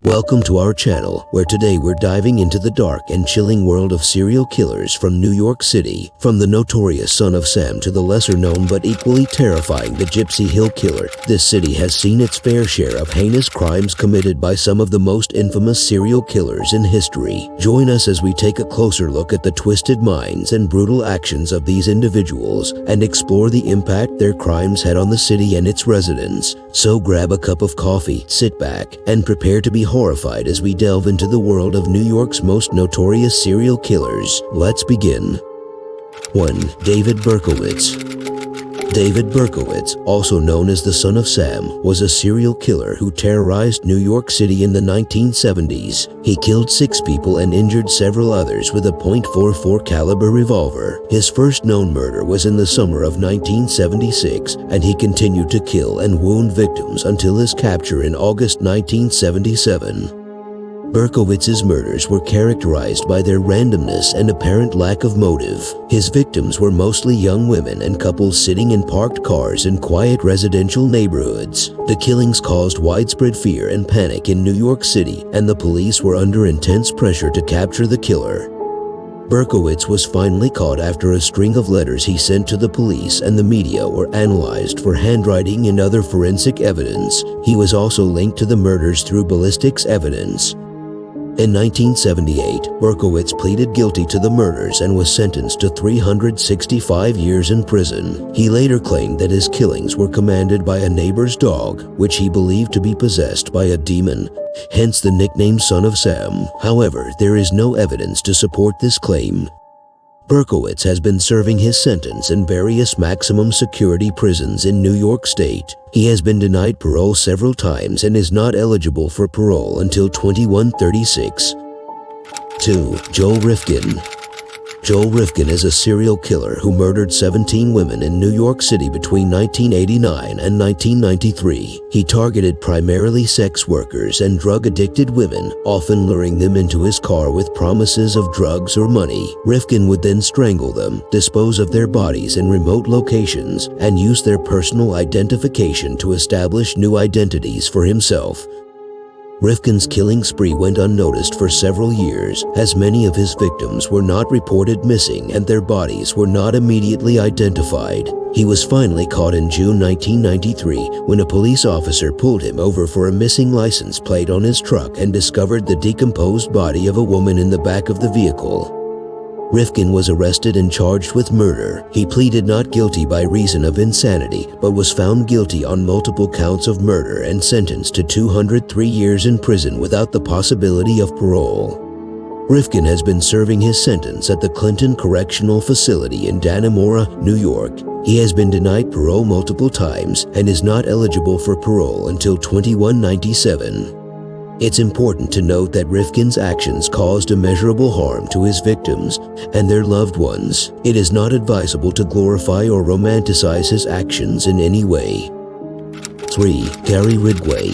Welcome to our channel, where today we're diving into the dark and chilling world of serial killers from New York City. From the notorious Son of Sam to the lesser-known but equally terrifying the Gypsy Hill Killer, this city has seen its fair share of heinous crimes committed by some of the most infamous serial killers in history. Join us as we take a closer look at the twisted minds and brutal actions of these individuals and explore the impact their crimes had on the city and its residents. So grab a cup of coffee, sit back, and prepare to be horrified as we delve into the world of New York's most notorious serial killers. Let's begin. 1. David Berkowitz. David Berkowitz, also known as the Son of Sam, was a serial killer who terrorized New York City in the 1970s. He killed 6 people and injured several others with a .44 caliber revolver. His first known murder was in the summer of 1976, and he continued to kill and wound victims until his capture in August 1977. Berkowitz's murders were characterized by their randomness and apparent lack of motive. His victims were mostly young women and couples sitting in parked cars in quiet residential neighborhoods. The killings caused widespread fear and panic in New York City, and the police were under intense pressure to capture the killer. Berkowitz was finally caught after a string of letters he sent to the police and the media were analyzed for handwriting and other forensic evidence. He was also linked to the murders through ballistics evidence. In 1978, Berkowitz pleaded guilty to the murders and was sentenced to 365 years in prison. He later claimed that his killings were commanded by a neighbor's dog, which he believed to be possessed by a demon, hence the nickname Son of Sam. However, there is no evidence to support this claim. Berkowitz has been serving his sentence in various maximum security prisons in New York State. He has been denied parole several times and is not eligible for parole until 2136. 2. Joel Rifkin. Joel Rifkin is a serial killer who murdered 17 women in New York City between 1989 and 1993. He targeted primarily sex workers and drug-addicted women, often luring them into his car with promises of drugs or money. Rifkin would then strangle them, dispose of their bodies in remote locations, and use their personal identification to establish new identities for himself. Rifkin's killing spree went unnoticed for several years, as many of his victims were not reported missing and their bodies were not immediately identified. He was finally caught in June 1993 when a police officer pulled him over for a missing license plate on his truck and discovered the decomposed body of a woman in the back of the vehicle. Rifkin was arrested and charged with murder. He pleaded not guilty by reason of insanity, but was found guilty on multiple counts of murder and sentenced to 203 years in prison without the possibility of parole. Rifkin has been serving his sentence at the Clinton Correctional Facility in Dannemora, New York. He has been denied parole multiple times and is not eligible for parole until 2197. It's important to note that Rifkin's actions caused immeasurable harm to his victims and their loved ones. It is not advisable to glorify or romanticize his actions in any way. 3. Gary Ridgway.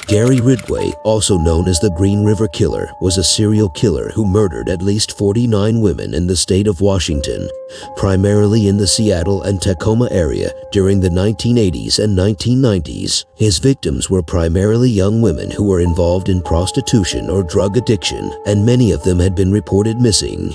Gary Ridgway, also known as the Green River Killer, was a serial killer who murdered at least 49 women in the state of Washington, primarily in the Seattle and Tacoma area during the 1980s and 1990s. His victims were primarily young women who were involved in prostitution or drug addiction, and many of them had been reported missing.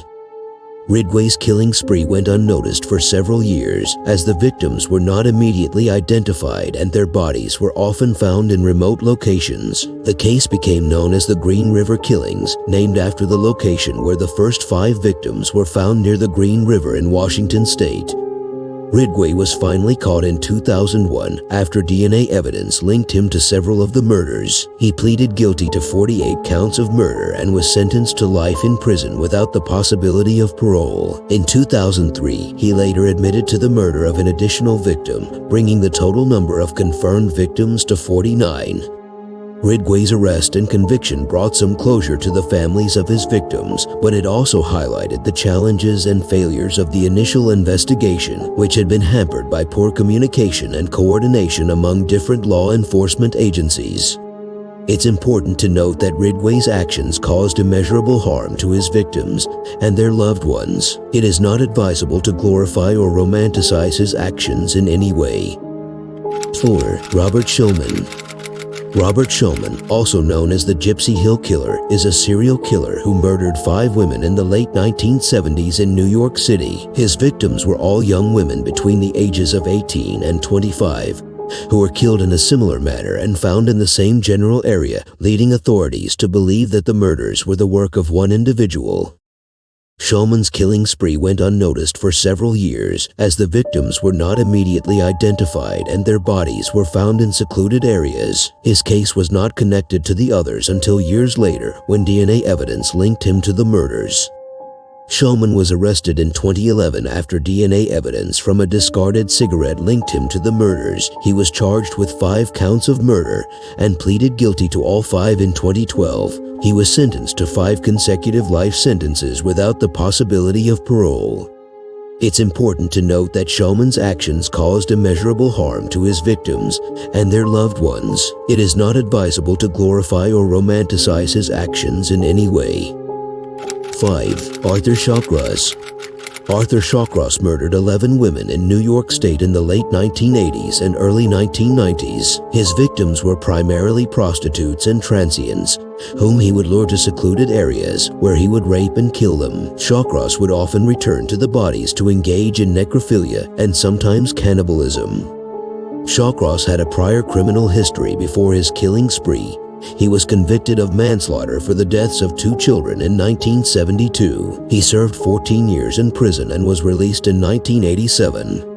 Ridgway's killing spree went unnoticed for several years, as the victims were not immediately identified and their bodies were often found in remote locations. The case became known as the Green River Killings, named after the location where the first 5 victims were found near the Green River in Washington state. Ridgway was finally caught in 2001 after DNA evidence linked him to several of the murders. He pleaded guilty to 48 counts of murder and was sentenced to life in prison without the possibility of parole. In 2003, he later admitted to the murder of an additional victim, bringing the total number of confirmed victims to 49. Ridgway's arrest and conviction brought some closure to the families of his victims, but it also highlighted the challenges and failures of the initial investigation, which had been hampered by poor communication and coordination among different law enforcement agencies. It's important to note that Ridgway's actions caused immeasurable harm to his victims and their loved ones. It is not advisable to glorify or romanticize his actions in any way. 4. Robert Shulman. Robert Shulman, also known as the Gypsy Hill Killer, is a serial killer who murdered 5 women in the late 1970s in New York City. His victims were all young women between the ages of 18 and 25, who were killed in a similar manner and found in the same general area, leading authorities to believe that the murders were the work of one individual. Shulman's killing spree went unnoticed for several years, as the victims were not immediately identified and their bodies were found in secluded areas. His case was not connected to the others until years later, when DNA evidence linked him to the murders. Shulman was arrested in 2011 after DNA evidence from a discarded cigarette linked him to the murders. He was charged with 5 counts of murder and pleaded guilty to all 5 in 2012. He was sentenced to 5 consecutive life sentences without the possibility of parole. It's important to note that Shulman's actions caused immeasurable harm to his victims and their loved ones. It is not advisable to glorify or romanticize his actions in any way. 5. Arthur Shawcross. Arthur Shawcross murdered 11 women in New York State in the late 1980s and early 1990s. His victims were primarily prostitutes and transients, whom he would lure to secluded areas where he would rape and kill them. Shawcross would often return to the bodies to engage in necrophilia and sometimes cannibalism. Shawcross had a prior criminal history before his killing spree. He was convicted of manslaughter for the deaths of 2 children in 1972. He served 14 years in prison and was released in 1987.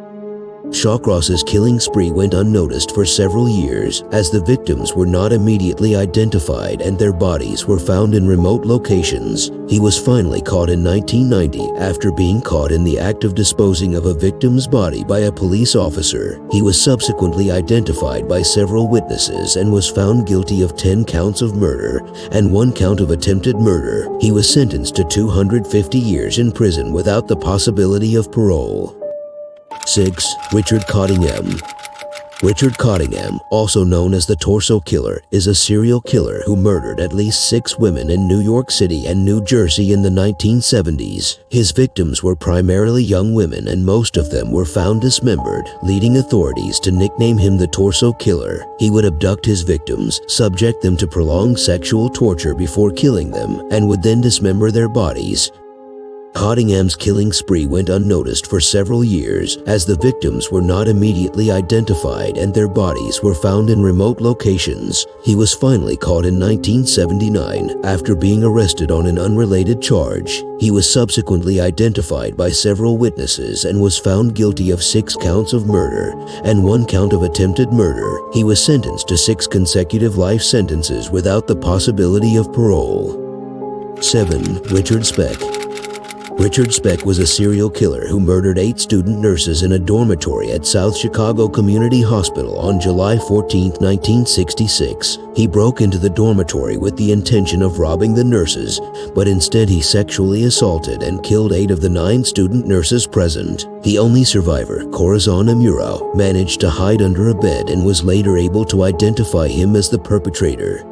Shawcross's killing spree went unnoticed for several years, as the victims were not immediately identified and their bodies were found in remote locations. He was finally caught in 1990 after being caught in the act of disposing of a victim's body by a police officer. He was subsequently identified by several witnesses and was found guilty of 10 counts of murder and 1 count of attempted murder. He was sentenced to 250 years in prison without the possibility of parole. 6. Richard Cottingham. Richard Cottingham, also known as the Torso Killer, is a serial killer who murdered at least 6 women in New York City and New Jersey in the 1970s. His victims were primarily young women and most of them were found dismembered, leading authorities to nickname him the Torso Killer. He would abduct his victims, subject them to prolonged sexual torture before killing them, and would then dismember their bodies. Cottingham's killing spree went unnoticed for several years, as the victims were not immediately identified and their bodies were found in remote locations. He was finally caught in 1979 after being arrested on an unrelated charge. He was subsequently identified by several witnesses and was found guilty of 6 counts of murder and 1 count of attempted murder. He was sentenced to 6 consecutive life sentences without the possibility of parole. 7. Richard Speck. Richard Speck was a serial killer who murdered 8 student nurses in a dormitory at South Chicago Community Hospital on July 14, 1966. He broke into the dormitory with the intention of robbing the nurses, but instead he sexually assaulted and killed 8 of the 9 student nurses present. The only survivor, Corazon Amuro, managed to hide under a bed and was later able to identify him as the perpetrator.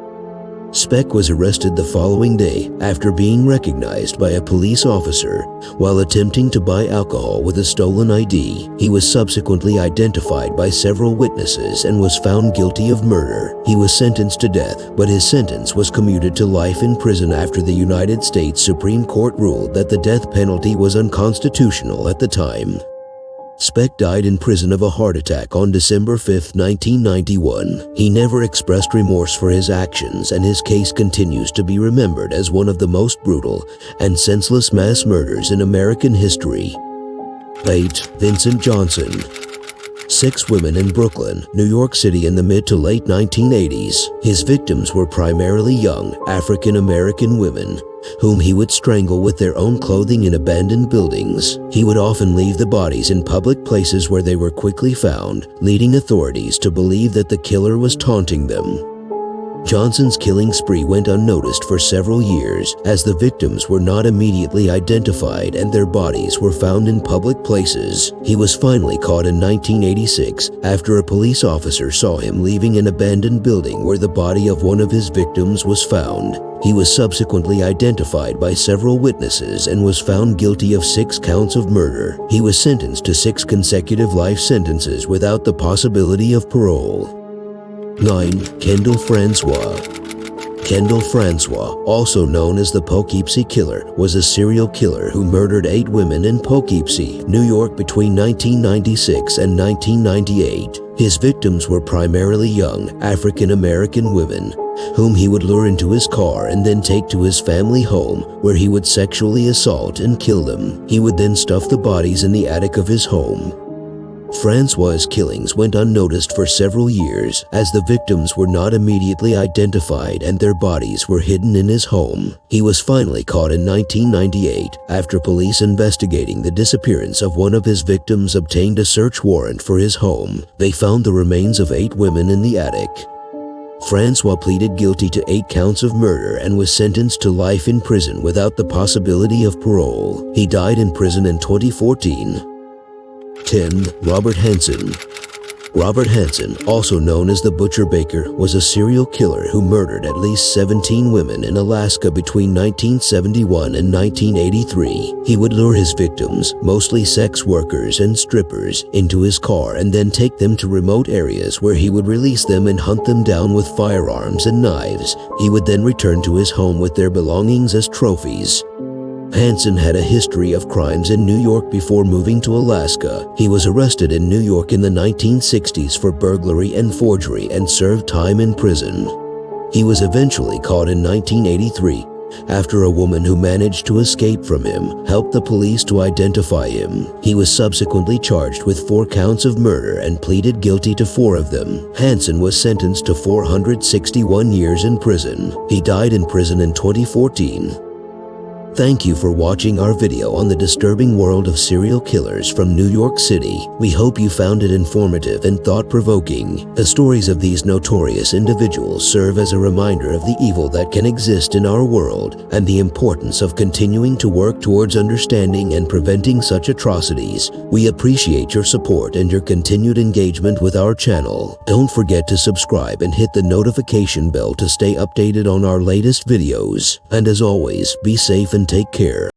Speck was arrested the following day after being recognized by a police officer while attempting to buy alcohol with a stolen ID. He was subsequently identified by several witnesses and was found guilty of murder. He was sentenced to death, but his sentence was commuted to life in prison after the United States Supreme Court ruled that the death penalty was unconstitutional at the time. Speck died in prison of a heart attack on December 5, 1991. He never expressed remorse for his actions, and his case continues to be remembered as one of the most brutal and senseless mass murders in American history. 8. Vincent Johnson. 6 women in Brooklyn, New York City in the mid to late 1980s. His victims were primarily young African American women, whom he would strangle with their own clothing in abandoned buildings. He would often leave the bodies in public places where they were quickly found, leading authorities to believe that the killer was taunting them. Johnson's killing spree went unnoticed for several years, as the victims were not immediately identified and their bodies were found in public places. He was finally caught in 1986 after a police officer saw him leaving an abandoned building where the body of one of his victims was found. He was subsequently identified by several witnesses and was found guilty of 6 counts of murder. He was sentenced to 6 consecutive life sentences without the possibility of parole. 9. Kendall Francois. Kendall Francois, also known as the Poughkeepsie Killer, was a serial killer who murdered 8 women in Poughkeepsie, New York between 1996 and 1998. His victims were primarily young, African-American women, whom he would lure into his car and then take to his family home, where he would sexually assault and kill them. He would then stuff the bodies in the attic of his home. Francois' killings went unnoticed for several years, as the victims were not immediately identified and their bodies were hidden in his home. He was finally caught in 1998 after police investigating the disappearance of one of his victims obtained a search warrant for his home. They found the remains of 8 women in the attic. Francois pleaded guilty to 8 counts of murder and was sentenced to life in prison without the possibility of parole. He died in prison in 2014. 10. Robert Hansen. Robert Hansen, also known as the Butcher Baker, was a serial killer who murdered at least 17 women in Alaska between 1971 and 1983. He would lure his victims, mostly sex workers and strippers, into his car and then take them to remote areas where he would release them and hunt them down with firearms and knives. He would then return to his home with their belongings as trophies. Hansen had a history of crimes in New York before moving to Alaska. He was arrested in New York in the 1960s for burglary and forgery and served time in prison. He was eventually caught in 1983 after a woman who managed to escape from him helped the police to identify him. He was subsequently charged with 4 counts of murder and pleaded guilty to 4 of them. Hansen was sentenced to 461 years in prison. He died in prison in 2014. Thank you for watching our video on the disturbing world of serial killers from New York City. We hope you found it informative and thought-provoking. The stories of these notorious individuals serve as a reminder of the evil that can exist in our world and the importance of continuing to work towards understanding and preventing such atrocities. We appreciate your support and your continued engagement with our channel. Don't forget to subscribe and hit the notification bell to stay updated on our latest videos. And as always, be safe and take care.